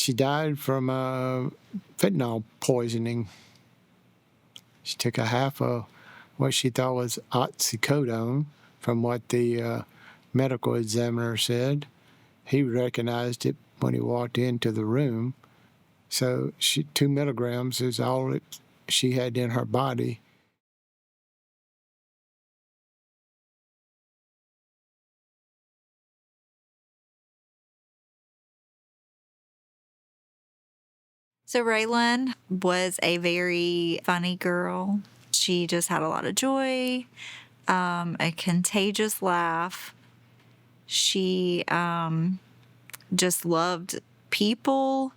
She died from fentanyl poisoning. She took a half of what she thought was oxycodone, from what the medical examiner said. He recognized it when he walked into the room. So 2 milligrams is all she had in her body. So Raelan was a very funny girl. She just had a lot of joy, a contagious laugh. She just loved people.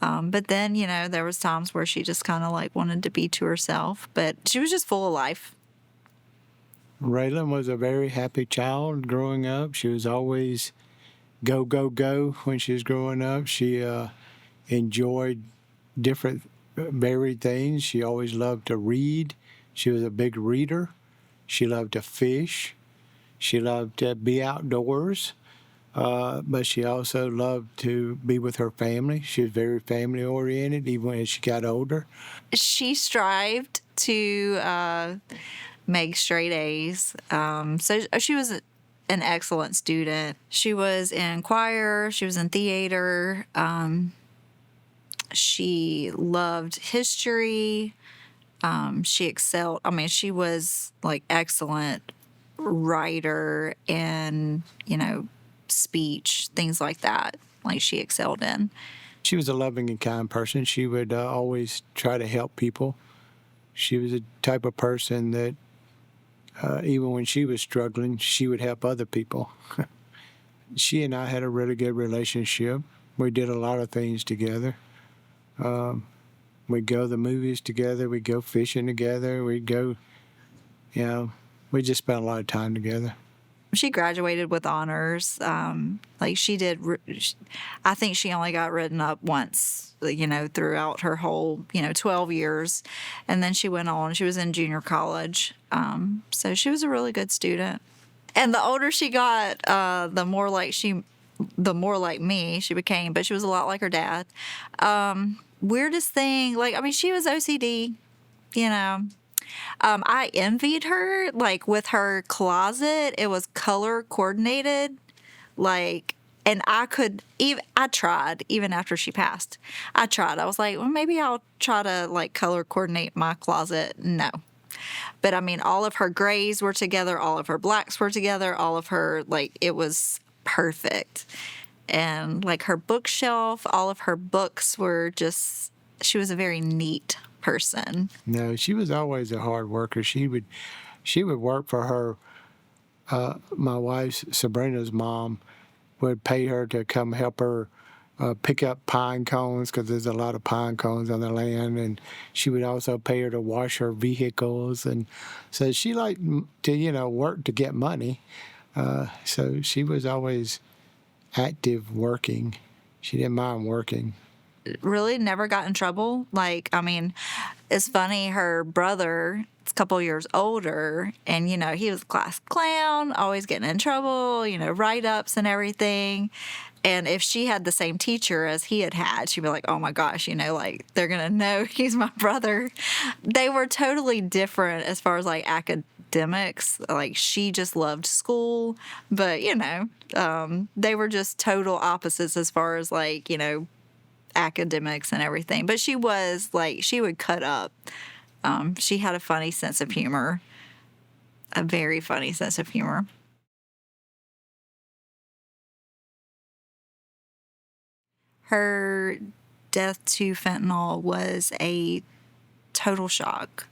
But then, there was times where she just kind of like wanted to be to herself. But she was just full of life. Raelan was a very happy child growing up. She was always go, go, go when she was growing up. She enjoyed different varied things. She always loved to read. She was a big reader. She loved to fish. She loved to be outdoors. But she also loved to be with her family. She was very family oriented, even as she got older. She strived to make straight A's. So she was an excellent student. She was in choir. She was in theater. She loved history. She excelled. I mean, she was like excellent writer and, speech, things like that. Like she excelled in. She was a loving and kind person. She would always try to help people. She was a type of person that even when she was struggling, she would help other people. She and I had a really good relationship. We did a lot of things together. We'd go to the movies together. We'd go fishing together. We'd go, we just spent a lot of time together. She graduated with honors. Like she did, I think she only got written up once, throughout her whole, 12 years. And then she went on, she was in junior college. So she was a really good student. And the older she got, the more like me she became, but she was a lot like her dad. Weirdest thing, she was OCD, I envied her, like with her closet, it was color coordinated, and I tried, even after she passed. I tried. I was like, well, maybe I'll try to like color coordinate my closet. No. But all of her grays were together, all of her blacks were together, all of her, it was perfect. And like her bookshelf, all of her books were just, she was a very neat person. No, she was always a hard worker. She would work for her. My wife's Sabrina's mom would pay her to come help her pick up pine cones, because there's a lot of pine cones on the land, and she would also pay her to wash her vehicles, and so she liked to work to get money. So she was always active working. She didn't mind working. Really never got in trouble. It's funny, her brother, it's a couple years older, and, he was a class clown, always getting in trouble, write-ups and everything. And if she had the same teacher as he had, she'd be like, oh my gosh, they're going to know he's my brother. They were totally different as far as academics. She just loved school, but, they were just total opposites as far as academics and everything. But she was she would cut up. She had a funny sense of humor, a very funny sense of humor. Her death to fentanyl was a total shock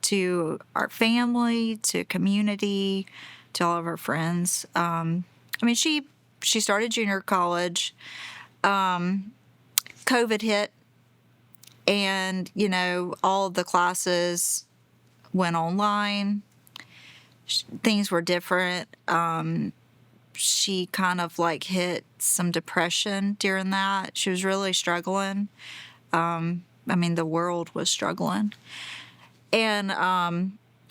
to our family, to community, to all of our friends. She started junior college. COVID hit, and, all of the classes went online. Things were different. She kind of hit some depression during that. She was really struggling. The world was struggling. And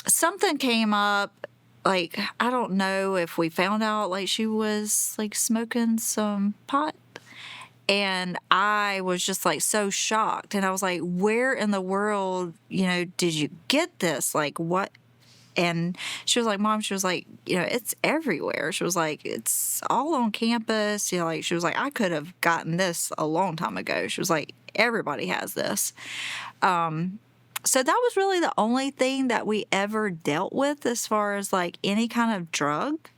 something came up, I don't know if we found out, she was, smoking some pot. And I was just like so shocked. And I was like, where in the world, did you get this? Like, what? And she was like, Mom, she was like, it's everywhere. She was like, it's all on campus. Like, she was like, I could have gotten this a long time ago. She was like, everybody has this. So that was really the only thing that we ever dealt with as far as like any kind of drug.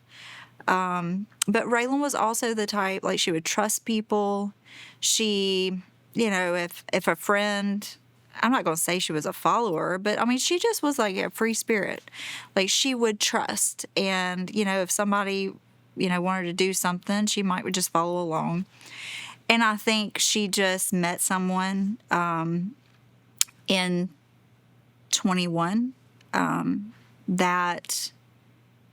But Raelan was also the type, like, she would trust people. She, if a friend, I'm not going to say she was a follower, but I mean, she just was like a free spirit. Like, she would trust. And, if somebody, wanted to do something, she might would just follow along. And I think she just met someone in 21 that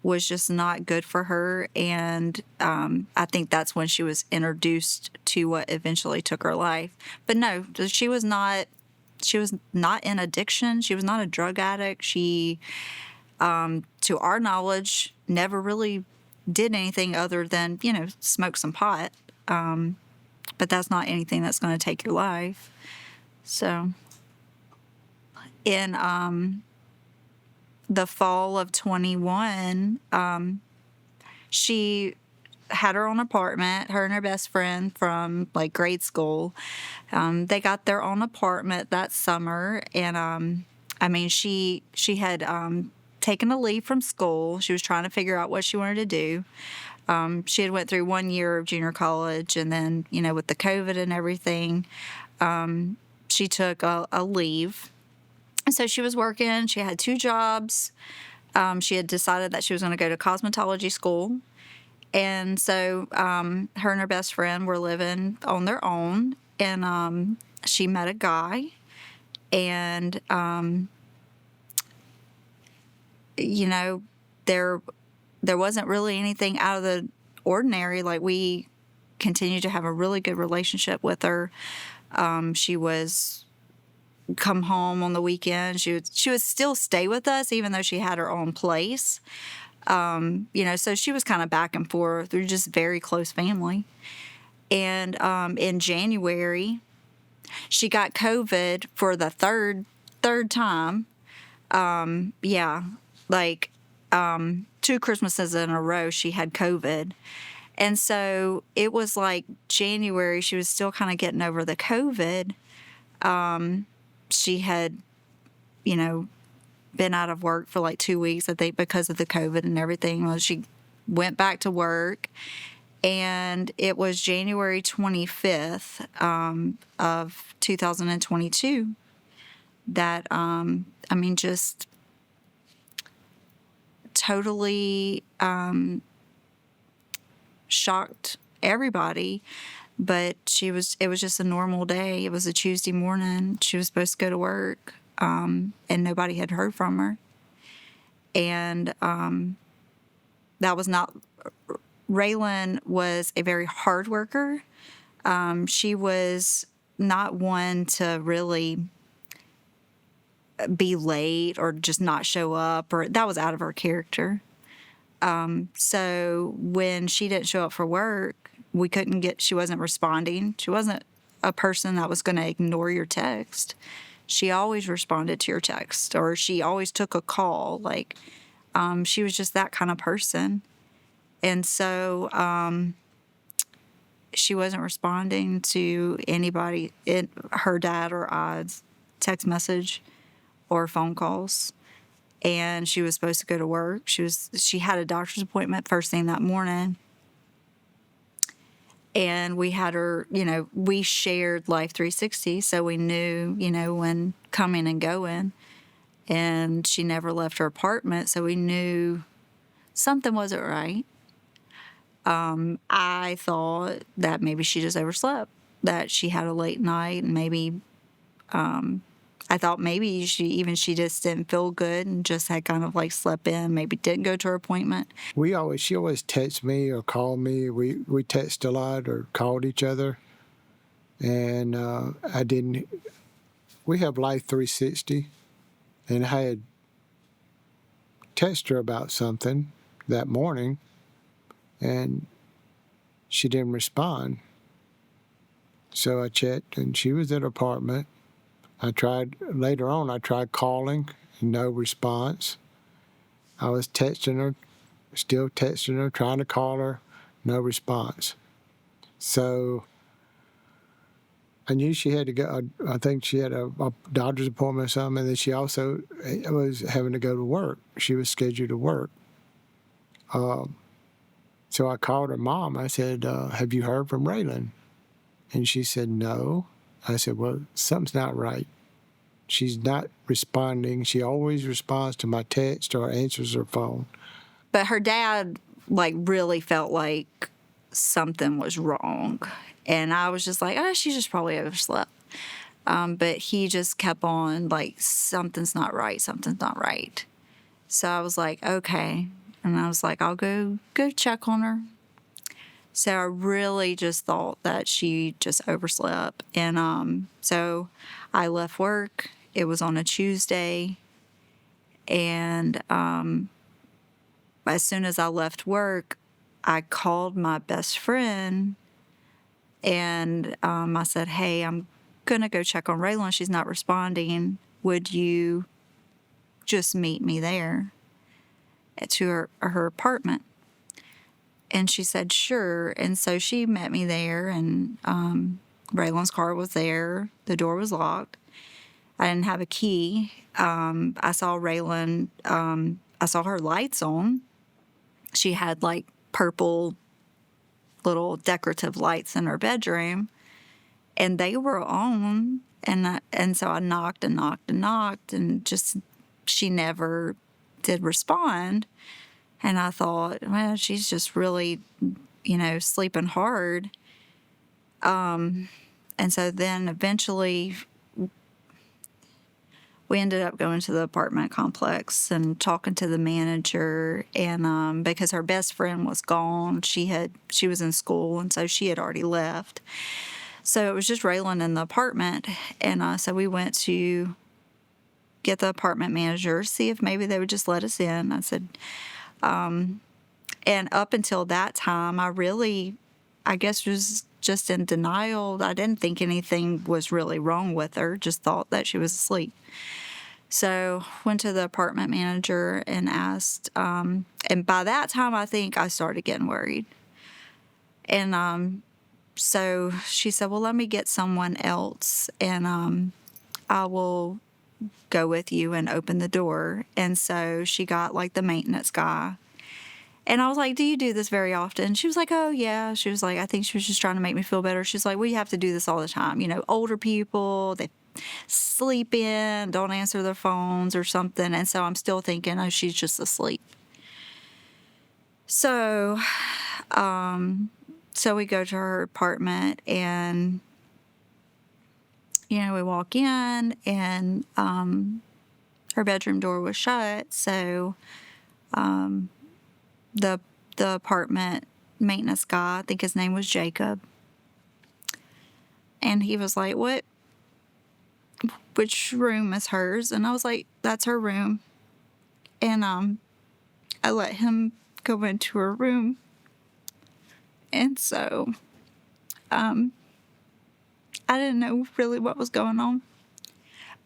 was just not good for her. And I think that's when she was introduced to what eventually took her life. But no, she was not in addiction. She was not a drug addict. She, to our knowledge, never really did anything other than, smoke some pot. But that's not anything that's going to take your life. So in the fall of 21, she had her own apartment, her and her best friend from like grade school. They got their own apartment that summer. And I mean, she had taken a leave from school. She was trying to figure out what she wanted to do. She had went through 1 year of junior college, and then, with the COVID and everything, she took a leave. And so she was working. She had 2 jobs. She had decided that she was going to go to cosmetology school. And so her and her best friend were living on their own. And she met a guy. And, there wasn't really anything out of the ordinary. Like, we continued to have a really good relationship with her. She was come home on the weekend. She would still stay with us even though she had her own place. So she was kind of back and forth. We were just very close family. And in January, she got COVID for the third time. 2 Christmases in a row she had COVID. And so it was like January, she was still kind of getting over the COVID. She had, been out of work for like 2 weeks, I think, because of the COVID and everything. Well, she went back to work, and it was January 25th of 2022 that, just totally shocked everybody. But it was just a normal day. It was a Tuesday morning. She was supposed to go to work, and nobody had heard from her. And that was not... Raelan was a very hard worker. She was not one to really be late or just not show up, or that was out of her character. So when she didn't show up for work, she wasn't responding. She wasn't a person that was going to ignore your text. She always responded to your text, or she always took a call. Like, she was just that kind of person. And so she wasn't responding to anybody, her dad or I's text message or phone calls. And she was supposed to go to work. She had a doctor's appointment first thing that morning. And we had her, we shared Life 360, so we knew, when coming and going. And she never left her apartment, so we knew something wasn't right. I thought that maybe she just overslept, that she had a late night, and maybe, I thought maybe she just didn't feel good and just had kind of like slept in, maybe didn't go to her appointment. She always texted me or called me. We text a lot or called each other. And we have Life 360, and I had texted her about something that morning, and she didn't respond. So I checked, and she was at her apartment. Later on, I tried calling, no response. I was texting her, still texting her, trying to call her, no response. So I knew she had to go. I think she had a doctor's appointment or something, and then she also was having to go to work. She was scheduled to work. So I called her mom. I said, have you heard from Raelan? And she said, no. I said, well, something's not right. She's not responding. She always responds to my text or answers her phone. But her dad, like, really felt like something was wrong. And I was just like, oh, she just probably overslept. But he just kept on, like, something's not right, something's not right. So I was like, okay. And I was like, I'll go check on her. So I really just thought that she just overslept. And so I left work. It was on a Tuesday. And as soon as I left work, I called my best friend and I said, hey, I'm going to go check on Raelan. She's not responding. Would you just meet me there to her apartment? And she said, sure. And so she met me there, and Raelan's car was there. The door was locked. I didn't have a key. I saw Raelan, I saw her lights on. She had like purple little decorative lights in her bedroom, and they were on. And so I knocked and knocked and knocked, and just she never did respond. And I thought, well, she's just really, sleeping hard. And so then eventually we ended up going to the apartment complex and talking to the manager. And because her best friend was gone, she was in school, and so she had already left. So it was just Raelan in the apartment. And so we went to get the apartment manager, see if maybe they would just let us in. I said, and up until that time, I guess, was just in denial. I didn't think anything was really wrong with her, just thought that she was asleep. So went to the apartment manager and asked, and by that time, I think I started getting worried. And so she said, well, let me get someone else, and I will go with you and open the door. And so she got like the maintenance guy. And I was like, do you do this very often? She was like, oh, yeah. She was like, I think she was just trying to make me feel better. She's like, well, you have to do this all the time. Older people, they sleep in, don't answer their phones or something. And so I'm still thinking, oh, she's just asleep. So, so we go to her apartment, and, we walk in, and her bedroom door was shut. So, the apartment maintenance guy, I think his name was Jacob, and he was like, which room is hers? And I was like, that's her room. And I let him go into her room. And so I didn't know really what was going on,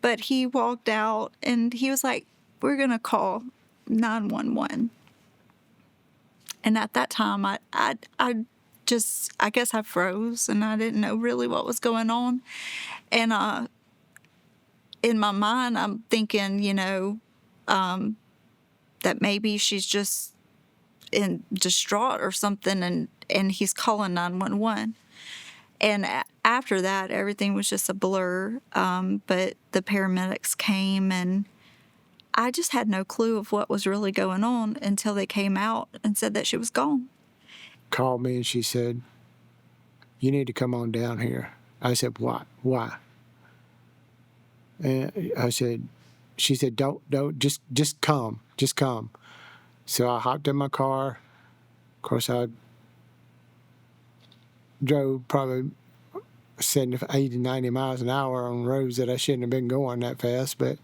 but he walked out and he was like, we're gonna call 911. And at that time, I guess I froze, and I didn't know really what was going on. And in my mind, I'm thinking, that maybe she's just distraught or something, and he's calling 911. And after that, everything was just a blur. But the paramedics came, and I just had no clue of what was really going on until they came out and said that she was gone. Called me and she said, you need to come on down here. I said, why? And she said, don't, just come. So I hopped in my car. Of course, I drove probably 70, 80, 90 miles an hour on roads that I shouldn't have been going that fast, but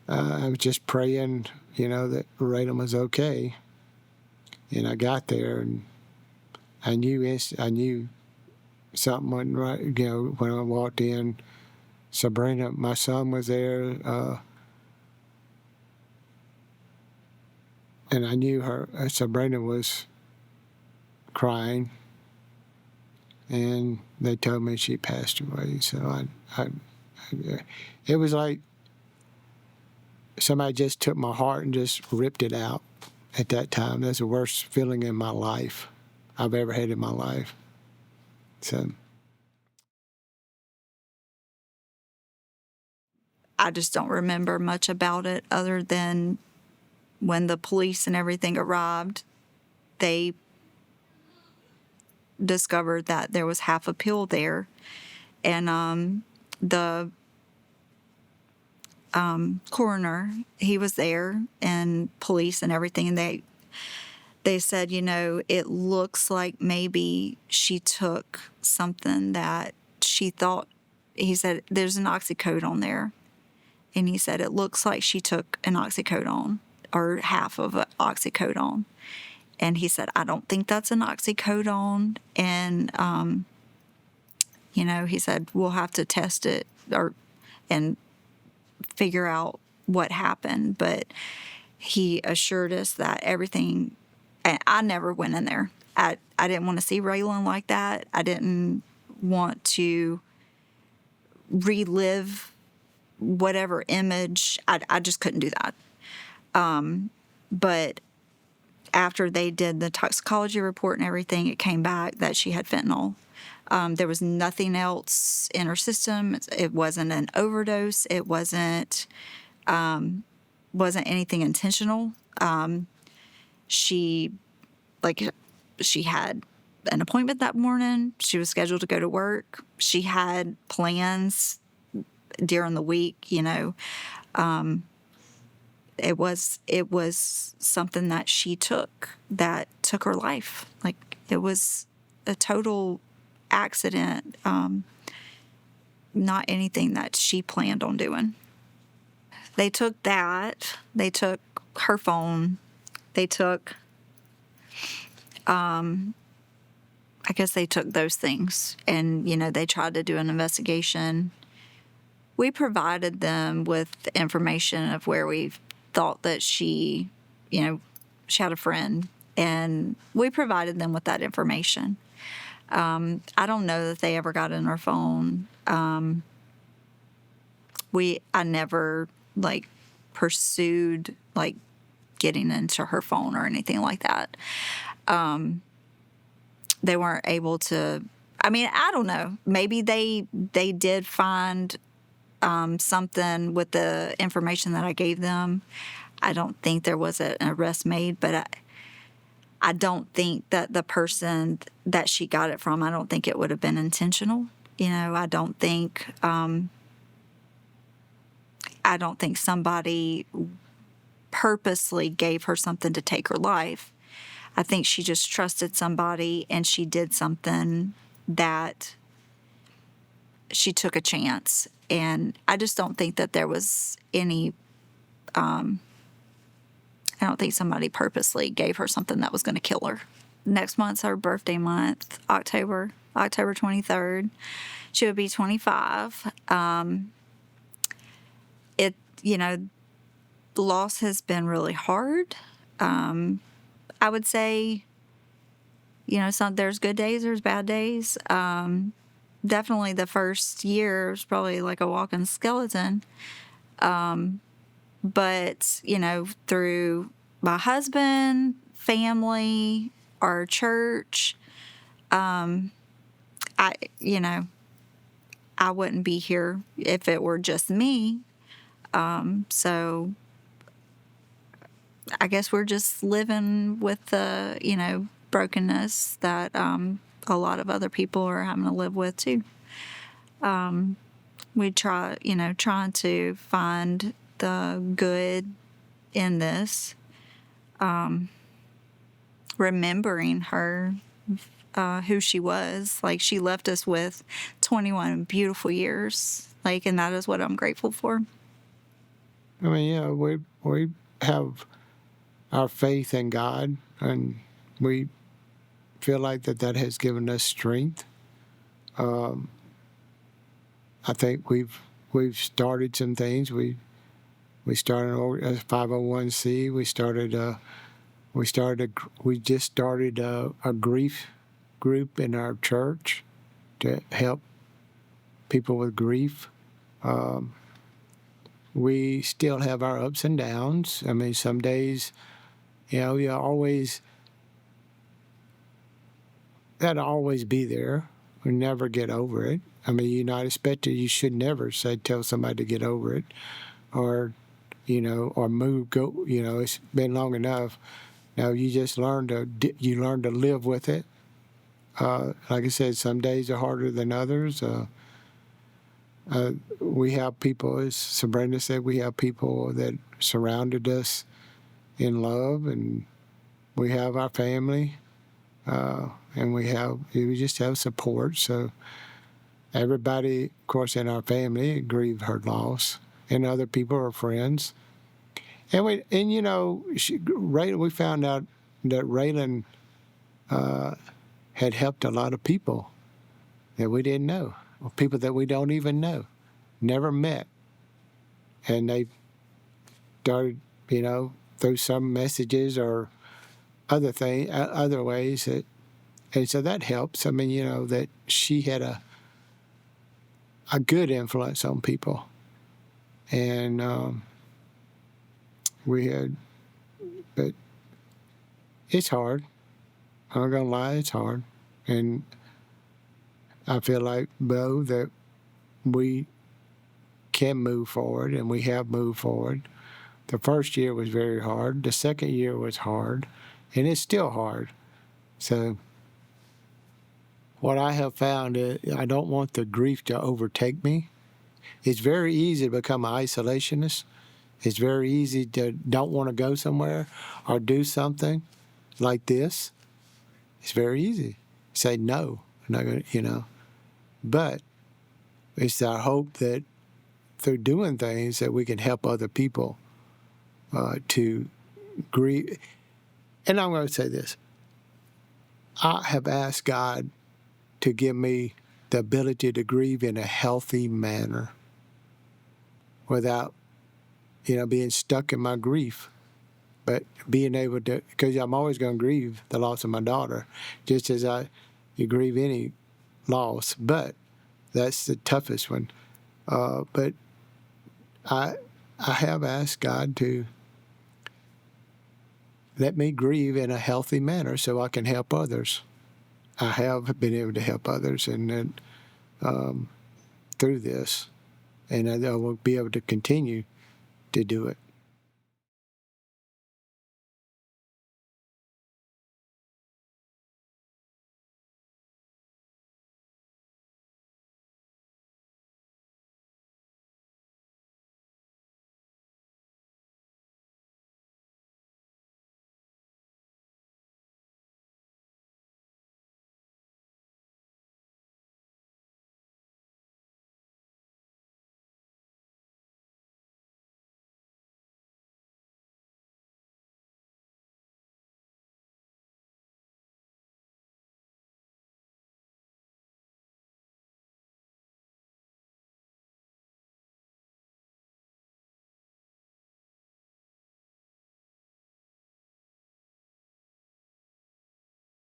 I was just praying, that Raelan was okay. And I got there, and I knew something wasn't right. When I walked in, Sabrina, my son, was there, and I knew her. Sabrina was crying, and they told me she passed away. So it was like somebody just took my heart and just ripped it out at that time. That's the worst feeling in my life I've ever had in my life. So I just don't remember much about it other than when the police and everything arrived, they discovered that there was half a pill there. And the coroner, he was there, and police and everything, and they said, it looks like maybe she took something that she thought, he said, there's an oxycodone there. And he said, it looks like she took an oxycodone or half of an oxycodone. And he said, I don't think that's an oxycodone. And, he said, we'll have to test it and figure out what happened. But he assured us that everything, and I never went in there. I didn't want to see Raelan like that. I didn't want to relive whatever image. I just couldn't do that. But after they did the toxicology report and everything, it came back that she had fentanyl. There was nothing else in her system. It wasn't an overdose. It wasn't anything intentional. She had an appointment that morning. She was scheduled to go to work. She had plans during the week. It was something that she took that took her life. Like, it was a total accident, not anything that she planned on doing. They took that. They took her phone. They took, I guess they took those things, and, they tried to do an investigation. We provided them with information of where we thought that she had a friend, and we provided them with that information. I don't know that they ever got in her phone. I never pursued getting into her phone or anything like that. They weren't able to. I mean, I don't know. Maybe they did find something with the information that I gave them. I don't think there was an arrest made, but I don't think that the person that she got it from, I don't think it would have been intentional. I don't think somebody purposely gave her something to take her life. I think she just trusted somebody, and she did something that she took a chance. And I just don't think that there was any, I don't think somebody purposely gave her something that was going to kill her. Next month's her birthday month, October 23rd. She would be 25. The loss has been really hard. I would say, there's good days, there's bad days. Definitely the first year was probably like a walking skeleton. But, through my husband, family, our church, I wouldn't be here if it were just me. So I guess we're just living with the, brokenness that a lot of other people are having to live with too. We trying to find the good in this, remembering her, who she was. Like, she left us with 21 beautiful years, and that is what I'm grateful for. I mean, we have our faith in God, and we feel like that has given us strength I think we've started some things. We started a 501c. We just started a grief group in our church to help people with grief. We still have our ups and downs. I mean, some days, you always, that'll always be there. We never get over it. I mean, you're not expected. You should never tell somebody to get over it, or or move. Go. It's been long enough. Now you just learn to live with it. Like I said, some days are harder than others. We have people, as Sabrina said, we have people that surrounded us in love, and we have our family, and we just have support. So everybody, of course, in our family grieved her loss, and other people are friends. And we found out that Raelan had helped a lot of people that we didn't know, or people that we don't even know, never met. And they started, through some messages or other ways and so that helps. I mean, that she had a good influence on people. And but it's hard. I'm not gonna lie, it's hard. And I feel like, though, that we can move forward, and we have moved forward. The first year was very hard. The second year was hard, and it's still hard. So what I have found is I don't want the grief to overtake me. It's very easy to become an isolationist. It's very easy to don't want to go somewhere or do something like this. It's very easy. Say no. I'm not gonna, But it's our hope that through doing things that we can help other people to grieve. And I'm going to say this. I have asked God to give me the ability to grieve in a healthy manner without, being stuck in my grief, but being able to, because I'm always going to grieve the loss of my daughter, just as you grieve any loss, but that's the toughest one. But I have asked God to let me grieve in a healthy manner so I can help others. I have been able to help others, and through this, and I will be able to continue to do it.